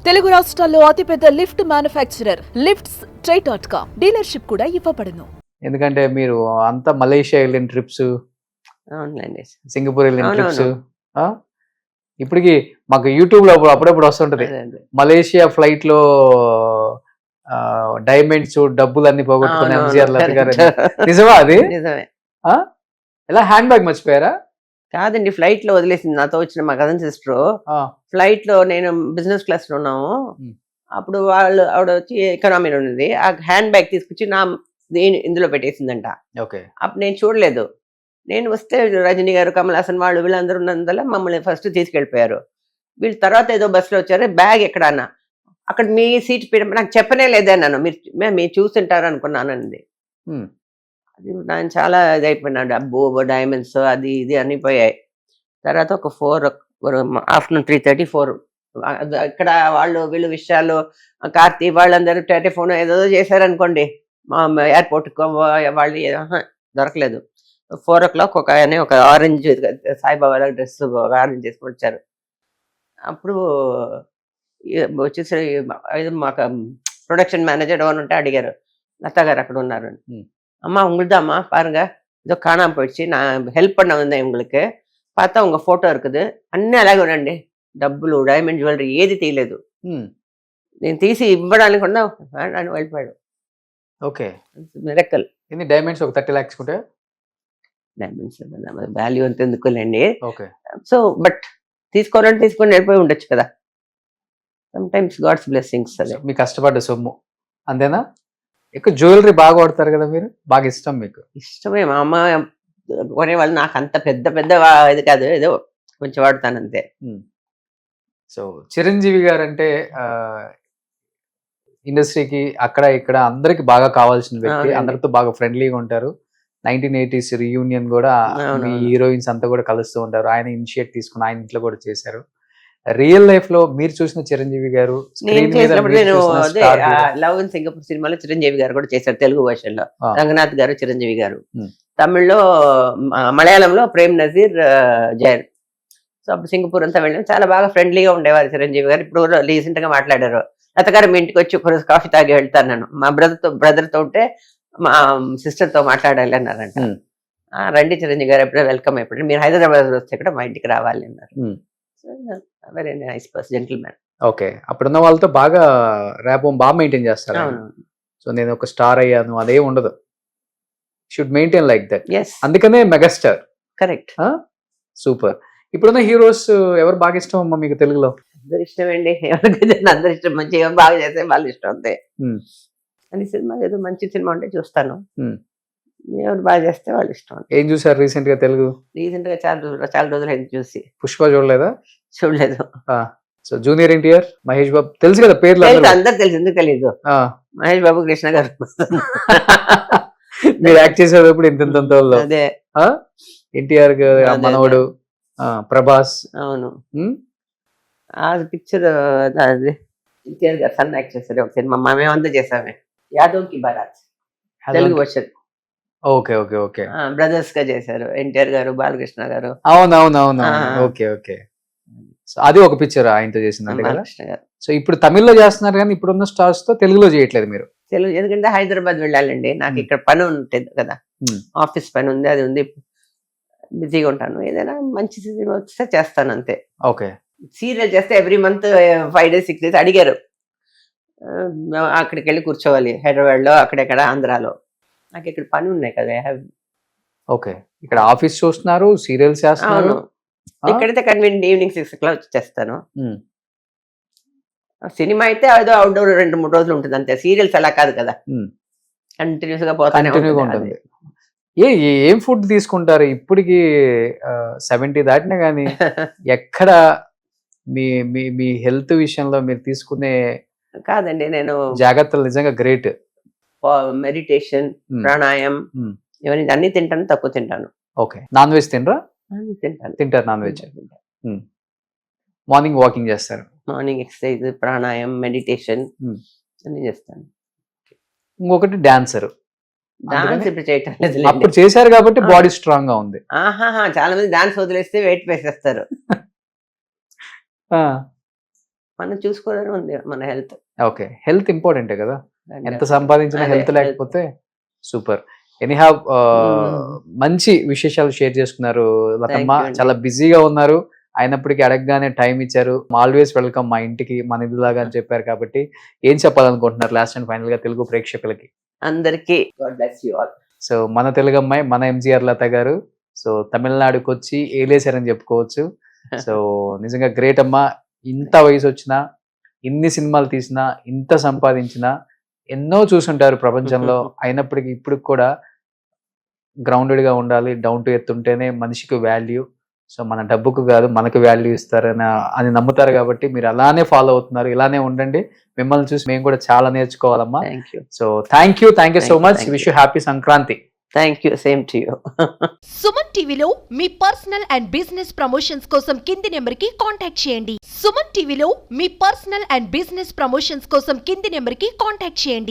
తెలుగు రాష్ట్రాల్లో అతిపెద్ద lift manufacturer lifts ట్రై.com dealership కూడా ఇవ్వబడును. ఎందుకంటే మీరు అంతా మలేషియా వెళ్ళిన ట్రిప్స్, అవునండి. సింగపూర్ వెళ్ళిన ట్రిప్స్, అవునవును. ఇప్పటికి మాకు యూట్యూబ్ లో అప్పుడప్పుడు వస్తుంటది. అదే అదే. మలేషియా ఫ్లైట్ లో డైమండ్స్ డబ్బులు అన్ని పోగొట్టుకున్న అవునవును. ఎంజీఆర్ లత గారు. Correct. నిజమా అది? నిజమే. ఆ? ఎలా హ్యాండ్ బ్యాగ్ మర్చిపోయారా? కాదండి, ఫ్లైట్ లో వదిలేసింది. నాతో వచ్చిన మా కజన్ సిస్టర్ ఆ, ఫ్లైట్ లో, నేను బిజినెస్ క్లాస్ లో ఉన్నాము. Hmm. అప్పుడు ఆవిడ వచ్చి ఎకనామీలో ఉన్నది. ఆ హ్యాండ్ బ్యాగ్ తీసుకొచ్చి ఇందులో పెట్టేసిందంట. ఓకే. అప్పుడు నేను చూడలేదు. నేను వస్తే రజనీ గారు, కమల్ హాసన్ వాళ్ళు వీళ్ళందరూ ఉన్నందువల్ల మమ్మల్ని ఫస్ట్ తీసుకెళ్ళిపోయారు. వీళ్ళు తర్వాత ఏదో బస్సులో వచ్చారు. బ్యాగ్ ఎక్కడన్నా అక్కడ మీ సీట్ నాకు చెప్పనే లేదన్నాను. మీరు చూస్తుంటారు అనుకున్నాను అంది. ఉమ్, అది నేను చాలా ఇదైపోయినా. డబ్బు, డైమండ్స్, అది ఇది అన్ని పోయాయి. తర్వాత ఒక 4 ఆఫ్టర్నూన్ 3:30, 4 ఇక్కడ వీళ్ళు విషయాలు, కార్తీ వాళ్ళందరూ టెలిఫోన్ ఏదో చేశారనుకోండి. మా ఎయిర్పోర్ట్ వాళ్ళు దొరకలేదు. 4 o'clock ఒక ఆరెంజ్ సాయిబాబా డ్రెస్ ఆరెంజ్ చేసుకొని వచ్చారు. అప్పుడు వచ్చేసి మాకు ప్రొడక్షన్ మేనేజర్ ఎవరు ఉంటే అడిగారు, లతా గారు అక్కడ ఉన్నారు. அம்மா உங்களுது அம்மா பாருங்க, ஏதோ காணாமல் போயிடுச்சு, நான் ஹெல்ப் பண்ண வந்தேன் உங்களுக்கு, பார்த்தா உங்க ఫోటో இருக்குது, అన్నీ అలాగే ఉండండి, డబ్బులు, డైమండ్ జ్యువెలరీ ఏది తీయలేదు. ఉమ్, నేను తీసి ఇవ్వడానికి కూడా అని వెళ్ళిపోయాడు. ఓకే. మిరకల్. ఎన్ని డైమండ్స్? ఒక 30 lakhs కుంటే డైమండ్స్ వాల్యూ అంత ఎందుకులేండి. ఓకే. సో బట్ తీసుకోవాలంటే తీసుకొని వెళ్ళిపోయి ఉండొచ్చు కదా. Sometimes God's blessings. అదే మీ కష్టపడ్డ సొమ్ము అంతేనా? ఎక్కువ జ్యువెలరీ బాగా వాడతారు కదా మీరు, బాగా ఇష్టం మీకు? ఇష్టమే. మా అమ్మ కొనేవాళ్ళు. నాకు అంత పెద్ద పెద్ద ఇది కాదు, ఏదో కొంచెం వాడుతాను అంతే. సో చిరంజీవి గారు అంటే ఇండస్ట్రీకి అక్కడ ఇక్కడ అందరికి బాగా కావాల్సిన వ్యక్తి. అవునండి. అందరితో బాగా ఫ్రెండ్లీగా ఉంటారు. 1980s రీయూనియన్ కూడా అవునవును. మీ హీరోయిన్స్ అంతా కూడా కలుస్తూ ఉంటారు. ఆయన ఇనిషియేట్ తీసుకుని ఆయన ఇంట్లో కూడా చేశారు. రియల్ లైఫ్ లో మీరు చూసిన చిరంజీవి గారు, నేను స్క్రీన్ మీద చేసినప్పుడు మీరు నేను చూసిన అదే star hero. Love in Singapore సినిమాలో చిరంజీవి గారు కూడా చేశారు తెలుగు వర్షన్ లో. ఆ. రంగనాథ్ గారు, చిరంజీవి గారు. Hmm. తమిళ్లో మలయాళంలో ప్రేమ్ నజీర్, జైన్. సో అప్పుడు సింగపూర్ అంతా వెళ్ళాం. చాలా బాగా ఫ్రెండ్లీగా ఉండేవారు చిరంజీవి గారు. ఇప్పుడు రీసెంట్ గా మాట్లాడారు, లత గారు మీ ఇంటికి వచ్చి ఒకరోజు కాఫీ తాగి వెళ్తాను, నేను మా బ్రదర్ తో ఉంటే మా సిస్టర్ తో మాట్లాడాలి అన్నారంట. Hmm. రండి చిరంజీవి గారు, ఎప్పుడో వెల్కమ్, ఎప్పుడు మీరు హైదరాబాద్ వస్తే కూడా మా ఇంటికి రావాలి అన్నారు. Hmm. Very nice person, gentlemen. Okay. అప్పుడున్న వాళ్ళతో బాగా ర్యాప్ బాగా మెయింటైన్ చేస్తారు ఆయన. అవును. సో నేను ఒక స్టార్ అయ్యాను అదే ఉండదు. Should maintain like that. Yes, అందుకనే మెగాస్టార్. కరెక్ట్. సూపర్. ఇప్పుడున్న హీరోస్ ఎవరు బాగా ఇష్టం అమ్మా మీకు తెలుగులో? అందరు ఇష్టమండి. ఎవరికైతే అందరు ఇష్టం. మంచిగా బాగా చేస్తే వాళ్ళు ఇష్టం అంతే. Hmm. అన్ని సినిమా ఏదో మంచి సినిమా ఉంటే చూస్తాను. Hmm. ఎవరు బాగా చేస్తే వాళ్ళు ఇష్టం. ఏం చూసారు రీసెంట్ గా తెలుగు? రీసెంట్ గా చాలా రోజులు అయింది చూసి. పుష్ప చూడలేదా? చూడలేదు. సో జూనియర్ ఎన్టీఆర్, మహేష్ బాబు తెలుసు కదా పేర్లు తెలుసు, అందరూ. అందరు తెలుసు, ఎందుకు తెలీదు. ఆ. మహేష్ బాబు, కృష్ణ గారు. మీరు యాక్ట్ చేసేటప్పుడు ఇంత అదే. ఎన్టీఆర్ అదే. మనవడు, ప్రభాస్. అవును. ఉమ్, ఆ పిక్చర్ అది ఎన్టీఆర్ గారు సన్ యాక్ట్ చేశారు ఒక సినిమా, మేమంతా చేసామే, యాదవ్ కి baraat, Telugu version. Okay okay okay. Brothers గా చేశారు ఎన్టీఆర్ గారు, బాలకృష్ణ గారు. అవునవునవును. ఆ. Okay okay. సో అది ఒక పిక్చర్ ఆయనతో చేసిందంటే కదా. బాలకృష్ణ గారు సో ఇప్పుడు తమిళ్లో చేస్తున్నారు కానీ ఇప్పుడున్న స్టార్స్ తో తెలుగులో చేయట్లేదు మీరు. తెలుగు. ఎందుకంటే హైదరాబాద్ వెళ్ళాలండి, నాకు ఇక్కడ పని ఉంటుంది కదా, ఆఫీస్ పని ఉంది, అది ఉంది, బిజీగా ఉంటాను. ఏదైనా మంచి సినిమా వస్తే చేస్తాను అంతే. ఓకే. సీరియల్ చేస్తే ఎవ్రీ మంత్ 5 days 6 days అడిగారు, అక్కడికి వెళ్ళి కూర్చోవాలి హైదరాబాద్ లో, అక్కడెక్కడ ఆంధ్రాలో. నాకు ఇక్కడ పని ఉన్నాయి కదా. ఓకే. ఇక్కడ ఆఫీస్ చూస్తున్నారు, సీరియల్స్ చేస్తున్నారు. అవును. ఇక్కడైతే కన్వీనియంట్ ఈవినింగ్ 6 o'clock వచ్చి చేస్తాను. సినిమా అయితే ఏదో అవుట్డోర్ 2-3 రోజులు ఉంటుంది అంతే. సీరియల్స్ అలా కాదు కదా, కంటిన్యూస్ గా పోతానే కంటిన్యూగా ఉంటుంది. ఏం ఫుడ్ తీసుకుంటారు ఇప్పటికి? 70 దాటినా కానీ ఎక్కడ మీ మీ మీ హెల్త్ విషయంలో మీరు తీసుకునే కాదండి, నేను జాగ్రత్తలు నిజంగా గ్రేట్. మెడిటేషన్, ప్రాణాయామం, ఇవన్నీ అన్ని తింటాను, తక్కువ తింటాను. ఓకే. నాన్ వెజ్ తినరా? అన్ని తింటాను. తింటారు నాన్ వెజ్. మార్నింగ్ వాకింగ్ చేస్తారు? మార్నింగ్ ఎక్సర్సైజ్, ప్రాణాయామం, మెడిటేషన్ అన్ని చేస్తాను. ఇంకొకటి డాన్సర్. డాన్స్ ఇప్పుడు చేయటం లేదు. అప్పుడు చేశారు కాబట్టి బాడీ స్ట్రాంగ్ గా ఉంది. చాలా మంది డాన్స్ వదిలేస్తే వెయిట్ వేసేస్తారు. మనం చూసుకోవడం ఉంది మన హెల్త్. ఓకే, హెల్త్ ఇంపార్టెంటే కదా, ఎంత సంపాదించినా అదే, హెల్త్ health. లేకపోతే సూపర్. ఎనీహౌ మంచి విశేషాలు షేర్ చేసుకున్నారు లతమ్మ. Thank you అండి. చాలా బిజీగా ఉన్నారు, అయినప్పటికీ అడగగానే టైం ఇచ్చారు. ఆల్వేస్ వెల్కమ్ మా ఇంటికి, మన ఇల్లులాగా అని చెప్పారు. కాబట్టి ఏం చెప్పాలనుకుంటున్నారు లాస్ట్ అండ్ ఫైనల్ గా తెలుగు ప్రేక్షకులకి? అందరికీ God bless you all. So మన తెలుగు అమ్మాయి, మన ఎంజీఆర్ లత గారు, సో తమిళనాడుకి వచ్చి ఏలేశారని చెప్పుకోవచ్చు. సో నిజంగా గ్రేట్ అమ్మా. ఇంత వయసు వచ్చినా, ఇన్ని సినిమాలు తీసినా, ఇంత సంపాదించినా, ఎన్నో చూసుంటారు ప్రపంచంలో, అయినప్పటికీ ఇప్పుడు కూడా గ్రౌండెడ్ గా ఉండాలి, డౌన్ టు ఎర్త్ ఉంటేనే మనిషికి వాల్యూ. సో మన డబ్బుకు కాదు, మనకు వాల్యూ ఇస్తారని అని నమ్ముతారు. కాబట్టి మీరు అలానే ఫాలో అవుతున్నారు, ఇలానే ఉండండి. మిమ్మల్ని చూసి మేము కూడా చాలా నేర్చుకోవాలమ్మా. Thank you, so thank you so Thank you, much. thank wish you happy Sankranti. Thank you, same to you. Suman టీవీలో మీ పర్సనల్ అండ్ బిజినెస్ ప్రమోషన్స్ కోసం కింది నెంబర్కి కాంటాక్ట్ చేయండి. సుమన్ టీవీలో మీ పర్సనల్ అండ్ బిజినెస్ ప్రమోషన్స్ కోసం కింది నెంబర్కి కాంటాక్ట్ చేయండి.